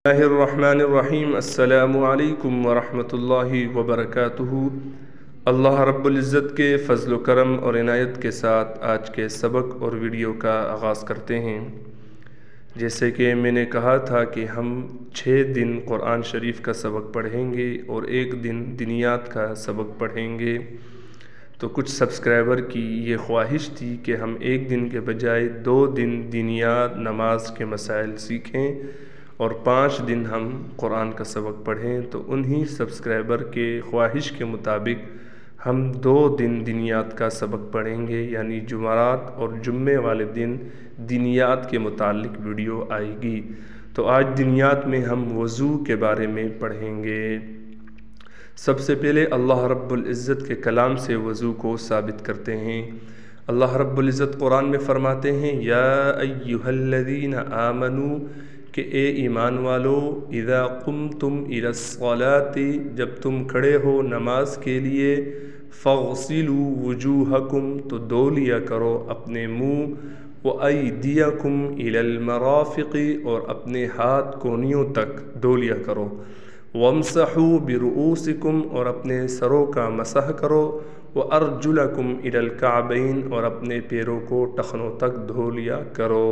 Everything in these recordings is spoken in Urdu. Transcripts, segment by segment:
اللہ الرحمن الرحیم السلام علیکم ورحمۃ اللہ وبرکاتہ۔ اللہ رب العزت کے فضل و کرم اور عنایت کے ساتھ آج کے سبق اور ویڈیو کا آغاز کرتے ہیں۔ جیسے کہ میں نے کہا تھا کہ ہم 6 دن قرآن شریف کا سبق پڑھیں گے اور 1 دن دینیات کا سبق پڑھیں گے۔ تو کچھ سبسکرائبر کی یہ خواہش تھی کہ ہم 1 دن کے بجائے 2 دن دینیات نماز کے مسائل سیکھیں اور 5 دن ہم قرآن کا سبق پڑھیں۔ تو انہی سبسکرائبر کے خواہش کے مطابق ہم 2 دن دینیات کا سبق پڑھیں گے، یعنی جمعرات اور جمعے والے دن دینیات کے متعلق ویڈیو آئے گی۔ تو آج دینیات میں ہم وضو کے بارے میں پڑھیں گے۔ سب سے پہلے اللہ رب العزت کے کلام سے وضو کو ثابت کرتے ہیں۔ اللہ رب العزت قرآن میں فرماتے ہیں یا ایھا الذین آمنوا کہ اے ایمان والو اذا قمتم الی الصلاۃ جب تم کھڑے ہو نماز کے لیے فاغسلوا وجوہکم تو دھو لیا کرو اپنے منہ، وایدیکم الی المرافق اور اپنے ہاتھ کونیوں تک دھو لیا کرو، وامسحوا برؤوسکم اور اپنے سروں کا مسح کرو، وارجلکم الی الکعبین اور اپنے پیروں کو ٹخنوں تک دھو لیا کرو۔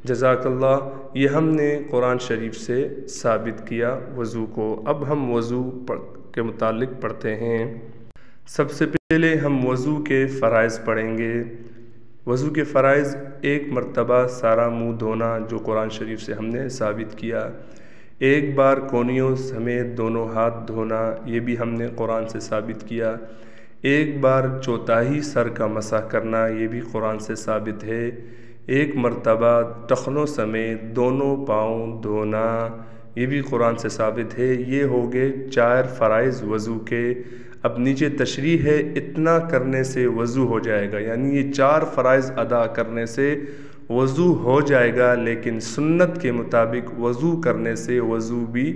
جزاک اللہ۔ یہ ہم نے قرآن شریف سے ثابت کیا وضو کو۔ اب ہم وضو کے متعلق پڑھتے ہیں۔ سب سے پہلے ہم وضو کے فرائض پڑھیں گے۔ وضو کے فرائض 1 مرتبہ سارا منہ دھونا جو قرآن شریف سے ہم نے ثابت کیا، 1 بار کونیوں سمیت دونوں ہاتھ دھونا یہ بھی ہم نے قرآن سے ثابت کیا، 1 بار چوتھائی سر کا مسح کرنا یہ بھی قرآن سے ثابت ہے، 1 مرتبہ ٹخنوں سمیت دونوں پاؤں دھونا یہ بھی قرآن سے ثابت ہے۔ یہ ہو گئے 4 فرائض وضو کے۔ اب نیچے تشریح ہے، اتنا کرنے سے وضو ہو جائے گا، یعنی یہ 4 فرائض ادا کرنے سے وضو ہو جائے گا، لیکن سنت کے مطابق وضو کرنے سے وضو بھی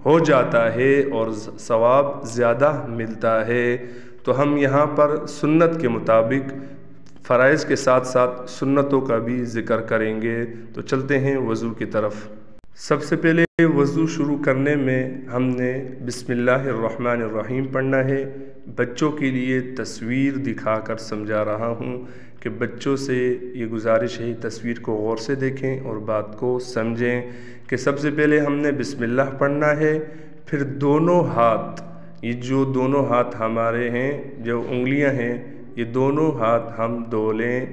ہو جاتا ہے اور ثواب زیادہ ملتا ہے۔ تو ہم یہاں پر سنت کے مطابق فرائض کے ساتھ ساتھ سنتوں کا بھی ذکر کریں گے۔ تو چلتے ہیں وضو کی طرف۔ سب سے پہلے وضو شروع کرنے میں ہم نے بسم اللہ الرحمن الرحیم پڑھنا ہے۔ بچوں کے لیے تصویر دکھا کر سمجھا رہا ہوں کہ بچوں سے یہ گزارش ہے تصویر کو غور سے دیکھیں اور بات کو سمجھیں کہ سب سے پہلے ہم نے بسم اللہ پڑھنا ہے، پھر دونوں ہاتھ، یہ جو دونوں ہاتھ ہمارے ہیں جو انگلیاں ہیں یہ دونوں ہاتھ ہم دھو لیں،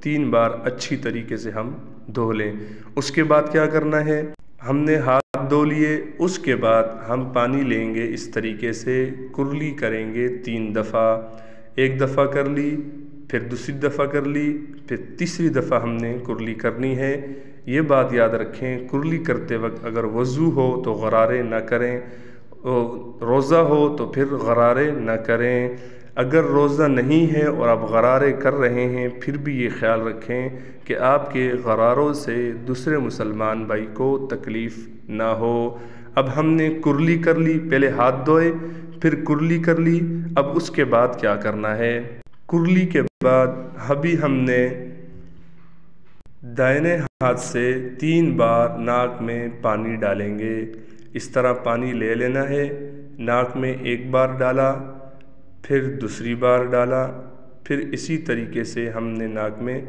3 بار اچھی طریقے سے ہم دھو لیں۔ اس کے بعد کیا کرنا ہے، ہم نے ہاتھ دھو لیے، اس کے بعد ہم پانی لیں گے، اس طریقے سے کرلی کریں گے 3 دفعہ، 1 دفعہ کر لی، پھر دوسری دفعہ کر لی، پھر تیسری دفعہ ہم نے کرلی کرنی ہے۔ یہ بات یاد رکھیں، کرلی کرتے وقت اگر وضو ہو تو غرارے نہ کریں، روزہ ہو تو پھر غرارے نہ کریں۔ اگر روزہ نہیں ہے اور آپ غرارے کر رہے ہیں پھر بھی یہ خیال رکھیں کہ آپ کے غراروں سے دوسرے مسلمان بھائی کو تکلیف نہ ہو۔ اب ہم نے کرلی کر لی، پہلے ہاتھ دھوئے پھر کرلی کر لی۔ اب اس کے بعد کیا کرنا ہے، کرلی کے بعد ابھی ہم نے دائیں ہاتھ سے 3 بار ناک میں پانی ڈالیں گے۔ اس طرح پانی لے لینا ہے، ناک میں 1 بار ڈالا، پھر دوسری بار ڈالا، پھر اسی طریقے سے ہم نے ناک میں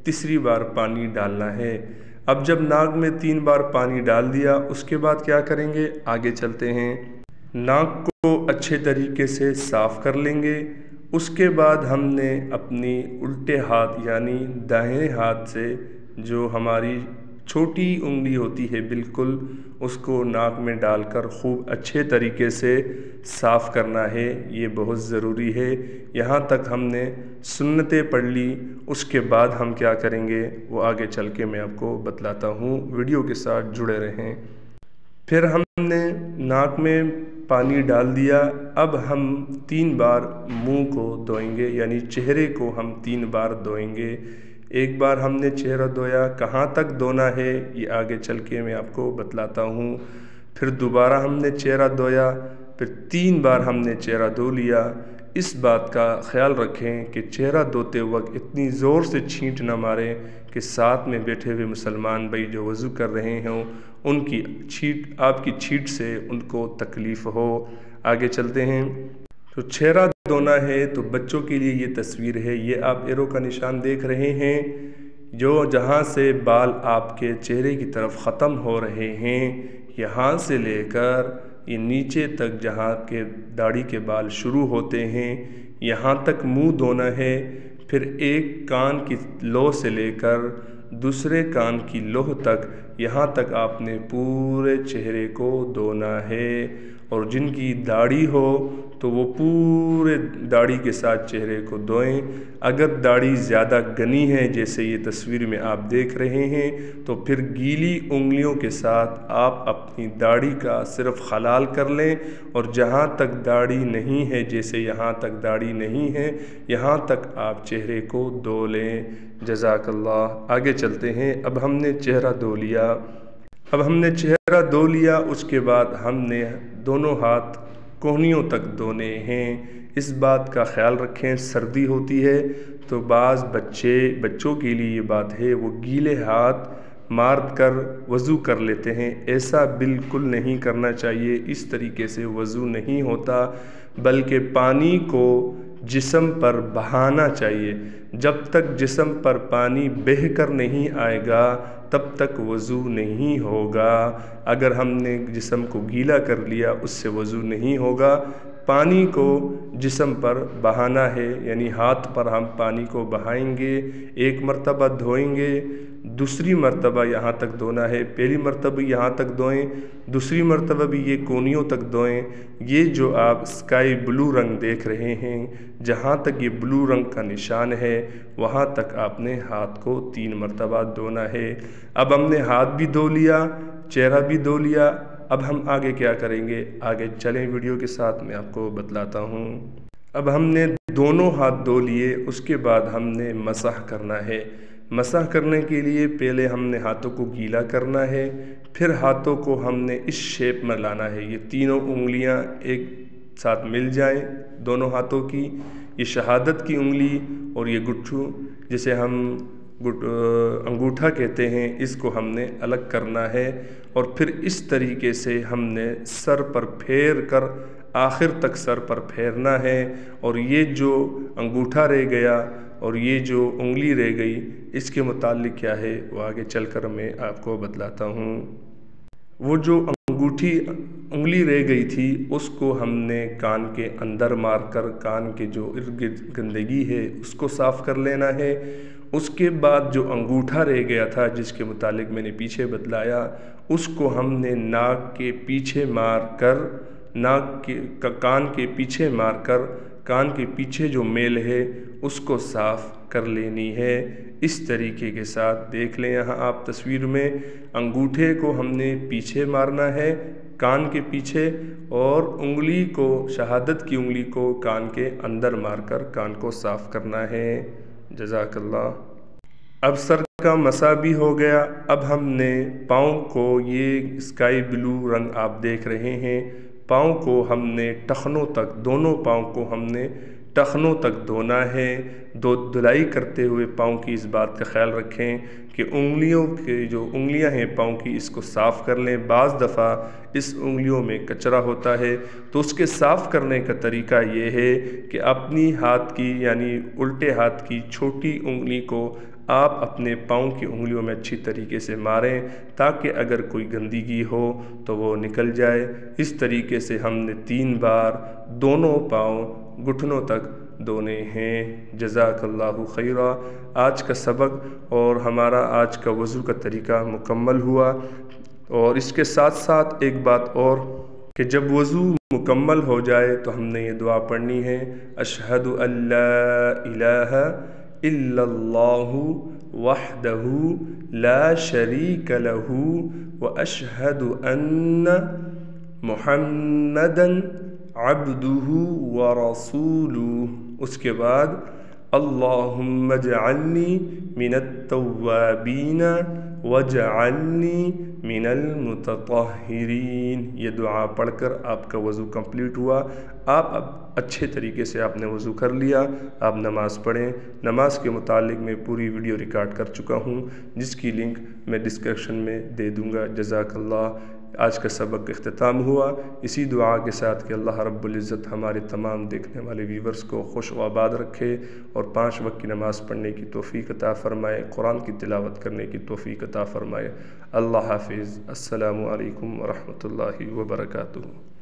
تیسری بار پانی ڈالنا ہے۔ اب جب ناک میں 3 بار پانی ڈال دیا اس کے بعد کیا کریں گے، آگے چلتے ہیں۔ ناک کو اچھے طریقے سے صاف کر لیں گے۔ اس کے بعد ہم نے اپنی الٹے ہاتھ یعنی دائیں ہاتھ سے جو ہماری چھوٹی انگلی ہوتی ہے بالکل، اس کو ناک میں ڈال کر خوب اچھے طریقے سے صاف کرنا ہے، یہ بہت ضروری ہے۔ یہاں تک ہم نے سنتیں پڑھ لی، اس کے بعد ہم کیا کریں گے وہ آگے چل کے میں آپ کو بتلاتا ہوں، ویڈیو کے ساتھ جڑے رہیں۔ پھر ہم نے ناک میں پانی ڈال دیا، اب ہم 3 بار منہ کو دھوئیں گے، یعنی چہرے کو ہم 3 بار دھوئیں گے۔ 1 بار ہم نے چہرہ دھویا، کہاں تک دھونا ہے یہ آگے چل کے میں آپ کو بتلاتا ہوں۔ پھر دوبارہ ہم نے چہرہ دھویا، پھر 3 بار ہم نے چہرہ دھو لیا۔ اس بات کا خیال رکھیں کہ چہرہ دھوتے وقت اتنی زور سے چھینٹ نہ ماریں کہ ساتھ میں بیٹھے ہوئے مسلمان بھائی جو وضو کر رہے ہوں ان کی آپ کی چھیٹ سے ان کو تکلیف ہو۔ آگے چلتے ہیں۔ تو چہرہ دھونا ہے تو بچوں کے لیے یہ تصویر ہے، یہ آپ ایرو کا نشان دیکھ رہے ہیں، جو جہاں سے بال آپ کے چہرے کی طرف ختم ہو رہے ہیں، یہاں سے لے کر یہ نیچے تک جہاں کے داڑھی کے بال شروع ہوتے ہیں یہاں تک منہ دھونا ہے۔ پھر ایک کان کی لو سے لے کر دوسرے کان کی لو تک، یہاں تک آپ نے پورے چہرے کو دھونا ہے۔ اور جن کی داڑھی ہو تو وہ پورے داڑھی کے ساتھ چہرے کو دھوئیں۔ اگر داڑھی زیادہ گھنی ہے جیسے یہ تصویر میں آپ دیکھ رہے ہیں تو پھر گیلی انگلیوں کے ساتھ آپ اپنی داڑھی کا صرف خلال کر لیں، اور جہاں تک داڑھی نہیں ہے، جیسے یہاں تک داڑھی نہیں ہے، یہاں تک آپ چہرے کو دھو لیں۔ جزاک اللہ۔ آگے چلتے ہیں۔ اب ہم نے چہرہ دھو لیا، اس کے بعد ہم نے دونوں ہاتھ کونیوں تک دھونے ہیں۔ اس بات کا خیال رکھیں، سردی ہوتی ہے تو بعض بچوں کے لیے یہ بات ہے، وہ گیلے ہاتھ مار کر وضو کر لیتے ہیں۔ ایسا بالکل نہیں کرنا چاہیے، اس طریقے سے وضو نہیں ہوتا، بلکہ پانی کو جسم پر بہانا چاہیے۔ جب تک جسم پر پانی بہہ کر نہیں آئے گا تب تک وضو نہیں ہوگا۔ اگر ہم نے جسم کو گیلا کر لیا اس سے وضو نہیں ہوگا۔ پانی کو جسم پر بہانا ہے، یعنی ہاتھ پر ہم پانی کو بہائیں گے، ایک مرتبہ دھوئیں گے، دوسری مرتبہ یہاں تک دھونا ہے، پہلی مرتبہ یہاں تک دھوئیں، دوسری مرتبہ بھی یہ کونیوں تک دھوئیں۔ یہ جو آپ اسکائی بلو رنگ دیکھ رہے ہیں، جہاں تک یہ بلو رنگ کا نشان ہے وہاں تک آپ نے ہاتھ کو 3 مرتبہ دھونا ہے۔ اب ہم نے ہاتھ بھی دھو لیا، چہرہ بھی دھو لیا، اب ہم آگے کیا کریں گے؟ آگے چلیں ویڈیو کے ساتھ، میں آپ کو بتلاتا ہوں۔ اب ہم نے دونوں ہاتھ دھو لیے، اس کے بعد ہم نے مسح کرنا ہے۔ مسح کرنے کے لیے پہلے ہم نے ہاتھوں کو گیلا کرنا ہے، پھر ہاتھوں کو ہم نے اس شیپ میں لانا ہے، یہ تینوں انگلیاں ایک ساتھ مل جائیں دونوں ہاتھوں کی، یہ شہادت کی انگلی اور یہ گٹھو جسے ہم انگوٹھا کہتے ہیں، اس کو ہم نے الگ کرنا ہے، اور پھر اس طریقے سے ہم نے سر پر پھیر کر آخر تک سر پر پھیرنا ہے۔ اور یہ جو انگوٹھا رہ گیا اور یہ جو انگلی رہ گئی، اس کے متعلق کیا ہے وہ آگے چل کر میں آپ کو بتلاتا ہوں۔ وہ جو انگلی رہ گئی تھی اس کو ہم نے کان کے اندر مار کر کان کے جو ارد گرد گندگی ہے اس کو صاف کر لینا ہے۔ اس کے بعد جو انگوٹھا رہ گیا تھا جس کے متعلق میں نے پیچھے بتلایا، اس کو ہم نے ناک کے پیچھے مار کر کان کے پیچھے مار کر کان کے پیچھے جو میل ہے اس کو صاف کر لینی ہے۔ اس طریقے کے ساتھ دیکھ لیں، یہاں آپ تصویر میں انگوٹھے کو ہم نے پیچھے مارنا ہے کان کے پیچھے، اور انگلی کو شہادت کی انگلی کو کان کے اندر مار کر کان کو صاف کرنا ہے۔ جزاک اللہ۔ اب سر کا مسح بھی ہو گیا۔ اب ہم نے پاؤں کو، یہ اسکائی بلو رنگ آپ دیکھ رہے ہیں، پاؤں کو ہم نے ٹخنوں تک، دونوں پاؤں کو ہم نے ٹخنوں تک دھونا ہے۔ دھلائی کرتے ہوئے پاؤں کی اس بات کا خیال رکھیں کہ انگلیوں کے جو انگلیاں ہیں پاؤں کی اس کو صاف کر لیں۔ بعض دفعہ اس انگلیوں میں کچرا ہوتا ہے تو اس کے صاف کرنے کا طریقہ یہ ہے کہ اپنی ہاتھ کی یعنی الٹے ہاتھ کی چھوٹی انگلی کو آپ اپنے پاؤں کی انگلیوں میں اچھی طریقے سے ماریں تاکہ اگر کوئی گندگی ہو تو وہ نکل جائے۔ اس طریقے سے ہم نے 3 بار دونوں پاؤں گھٹنوں تک دھونے ہیں۔ جزاک اللہ خیرا۔ آج کا سبق اور ہمارا آج کا وضو کا طریقہ مکمل ہوا، اور اس کے ساتھ ساتھ ایک بات اور کہ جب وضو مکمل ہو جائے تو ہم نے یہ دعا پڑھنی ہے، اشہد ان لا الہ الا اللہ وحدہ لا شریک لہ واشہد ان محمدا عبدہ ورسولہ۔ اس کے بعد اللہم اجعلنی من التوابین واجعلنی من المتطہرین۔ یہ دعا پڑھ کر آپ کا وضو کمپلیٹ ہوا، آپ اب اچھے طریقے سے آپ نے وضو کر لیا، آپ نماز پڑھیں۔ نماز کے متعلق میں پوری ویڈیو ریکارڈ کر چکا ہوں، جس کی لنک میں ڈسکرپشن میں دے دوں گا۔ جزاک اللہ۔ آج کا سبق اختتام ہوا اسی دعا کے ساتھ کہ اللہ رب العزت ہمارے تمام دیکھنے والے ویورز کو خوش و آباد رکھے اور 5 وقت کی نماز پڑھنے کی توفیق عطا فرمائے، قرآن کی تلاوت کرنے کی توفیق عطا فرمائے۔ اللہ حافظ۔ السلام علیکم ورحمۃ اللہ وبرکاتہ۔